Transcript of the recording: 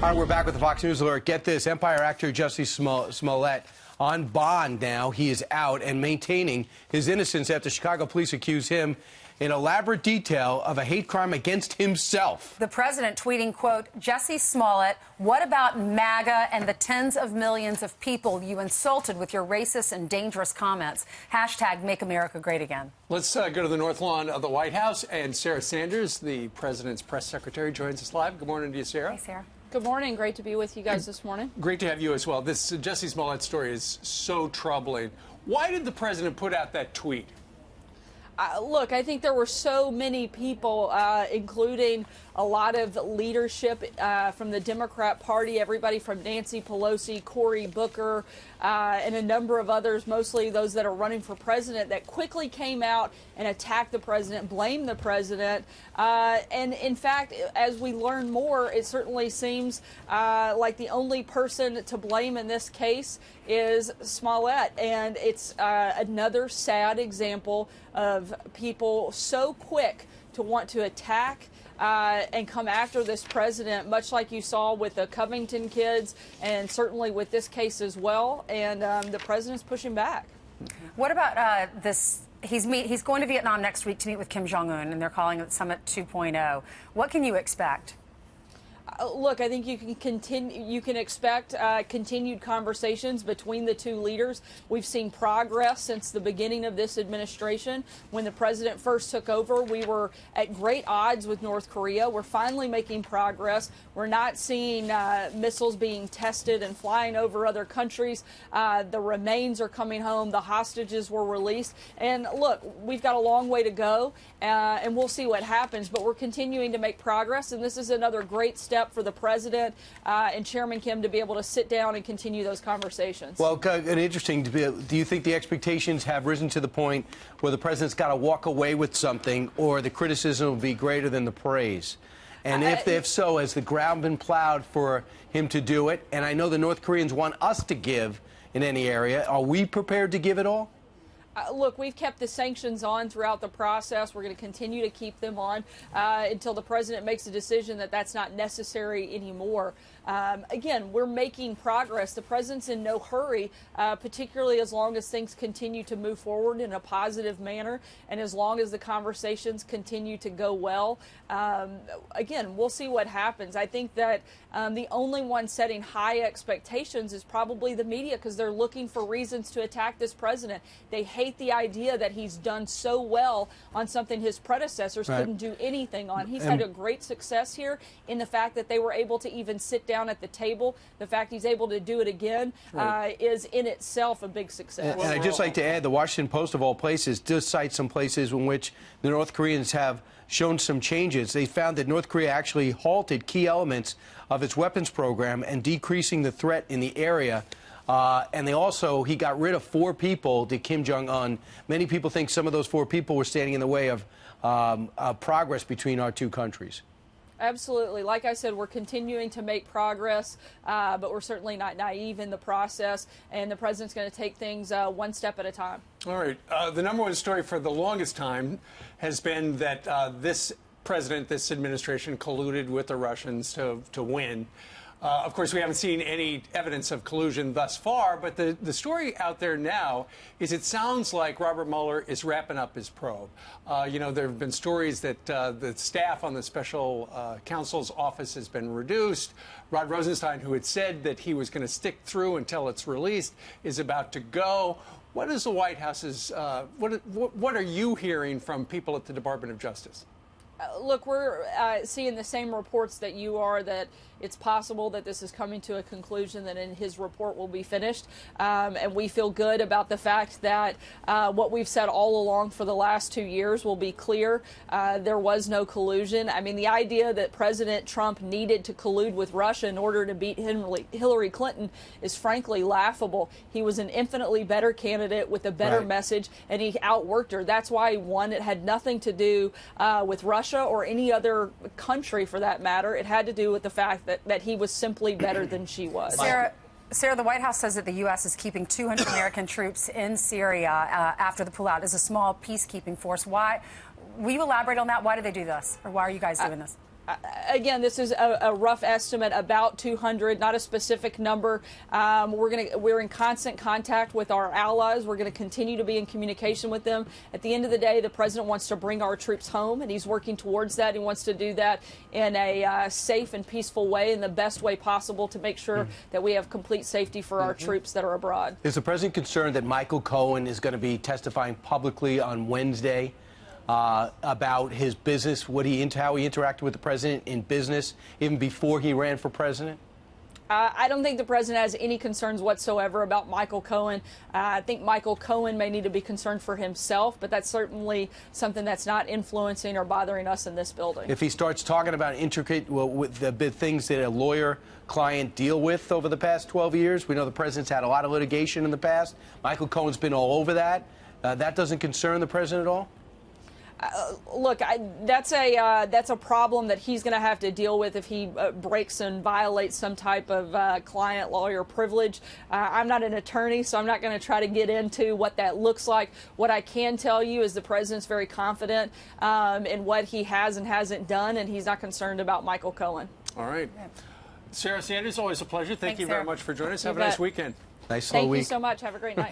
All right, we're back with the Fox News Alert. Get this, Empire actor Jussie Smollett on bond now. He is out and maintaining his innocence after Chicago police accuse him in elaborate detail of a hate crime against himself. The president tweeting, quote, Jussie Smollett, what about MAGA and the tens of millions of people you insulted with your racist and dangerous comments? Hashtag Make America Great Again. Let's go to the North Lawn of the White House, and Sarah Sanders, the president's press secretary, joins us live. Good morning to you, Sarah. Hey, Sarah. Good morning. Great to be with you guys this morning. Great to have you as well. This Jussie Smollett story is so troubling. Why did the president put out that tweet? Look, I think there were so many people, including a lot of leadership from the Democrat Party, everybody from Nancy Pelosi, Cory Booker, and a number of others, mostly those that are running for president, that quickly came out and attacked the president, blamed the president. And in fact, as we learn more, it certainly seems like the only person to blame in this case is Smollett. And it's another sad example of people so quick to want to attack and come after this president, much like you saw with the Covington kids and certainly with this case as well. And the president's pushing back. What about this? He's going to Vietnam next week to meet with Kim Jong-un, and they're calling it Summit 2.0. What can you expect? Look, I think you can expect continued conversations between the two leaders. We've seen progress since the beginning of this administration. When the president first took over, we were at great odds with North Korea. We're finally making progress. We're not seeing missiles being tested and flying over other countries. The remains are coming home. The hostages were released. And look, we've got a long way to go, and we'll see what happens. But we're continuing to make progress, and this is another great step for the president and Chairman Kim to be able to sit down and continue those conversations. Well, and interesting, do you think the expectations have risen to the point where the president's got to walk away with something, or the criticism will be greater than the praise? And if so, has the ground been plowed for him to do it? And I know the North Koreans want us to give in any area. Are we prepared to give it all? Look, we've kept the sanctions on throughout the process. We're going to continue to keep them on until the president makes a decision that that's not necessary anymore. Again, we're making progress. The president's in no hurry, particularly as long as things continue to move forward in a positive manner and as long as the conversations continue to go well. Again, we'll see what happens. I think that the only one setting high expectations is probably the media, because they're looking for reasons to attack this president. They hate the idea that he's done so well on something his predecessors couldn't do anything on. He's had a great success here in the fact that they were able to even sit down at the table. The fact he's able to do it again is in itself a big success. And I'd just like to add, the Washington Post, of all places, does cite some places in which the North Koreans have shown some changes. They found that North Korea actually halted key elements of its weapons program and decreasing the threat in the area. And he got rid of 4 people to Kim Jong-un. Many people think some of those 4 people were standing in the way of progress between our two countries. Absolutely. Like I said, we're continuing to make progress, but we're certainly not naive in the process, and the president's going to take things one step at a time. All right. The number one story for the longest time has been that this president, this administration, colluded with the Russians to win. Of course, we haven't seen any evidence of collusion thus far, but the story out there now is it sounds like Robert Mueller is wrapping up his probe. You know, there have been stories that the staff on the special counsel's office has been reduced. Rod Rosenstein, who had said that he was going to stick through until it's released, is about to go. What is the White House's, what are you hearing from people at the Department of Justice? Look, we're seeing the same reports that you are, that it's possible that this is coming to a conclusion, that in his report will be finished. And we feel good about the fact that what we've said all along for the last 2 years will be clear. There was no collusion. I mean, the idea that President Trump needed to collude with Russia in order to beat Hillary Clinton is frankly laughable. He was an infinitely better candidate with a better message, and he outworked her. That's why he won. It had nothing to do with Russia or any other country for that matter. It had to do with the fact that he was simply better than she was. Sarah, the White House says that the U.S. is keeping 200 American troops in Syria after the pullout as a small peacekeeping force. Why? Will you elaborate on that? Why do they do this? Or why are you guys doing this? Again, this is a rough estimate, about 200, not a specific number. We're in constant contact with our allies. We're going to continue to be in communication with them. At the end of the day, the president wants to bring our troops home, and he's working towards that. He wants to do that in a safe and peaceful way, in the best way possible, to make sure that we have complete safety for our troops that are abroad. Is the president concerned that Michael Cohen is going to be testifying publicly on Wednesday about his business, how he interacted with the president in business, even before he ran for president? I don't think the president has any concerns whatsoever about Michael Cohen. I think Michael Cohen may need to be concerned for himself, but that's certainly something that's not influencing or bothering us in this building. If he starts talking about with the big things that a lawyer-client deal with over the past 12 years, we know the president's had a lot of litigation in the past. Michael Cohen's been all over that. That doesn't concern the president at all? Look, that's a problem that he's going to have to deal with if he breaks and violates some type of client-lawyer privilege. I'm not an attorney, so I'm not going to try to get into what that looks like. What I can tell you is the president's very confident in what he has and hasn't done, and he's not concerned about Michael Cohen. All right. Sarah Sanders, always a pleasure. Thank you very much for joining us. Have a nice weekend. Nice slow week. Thank you so much. Have a great night.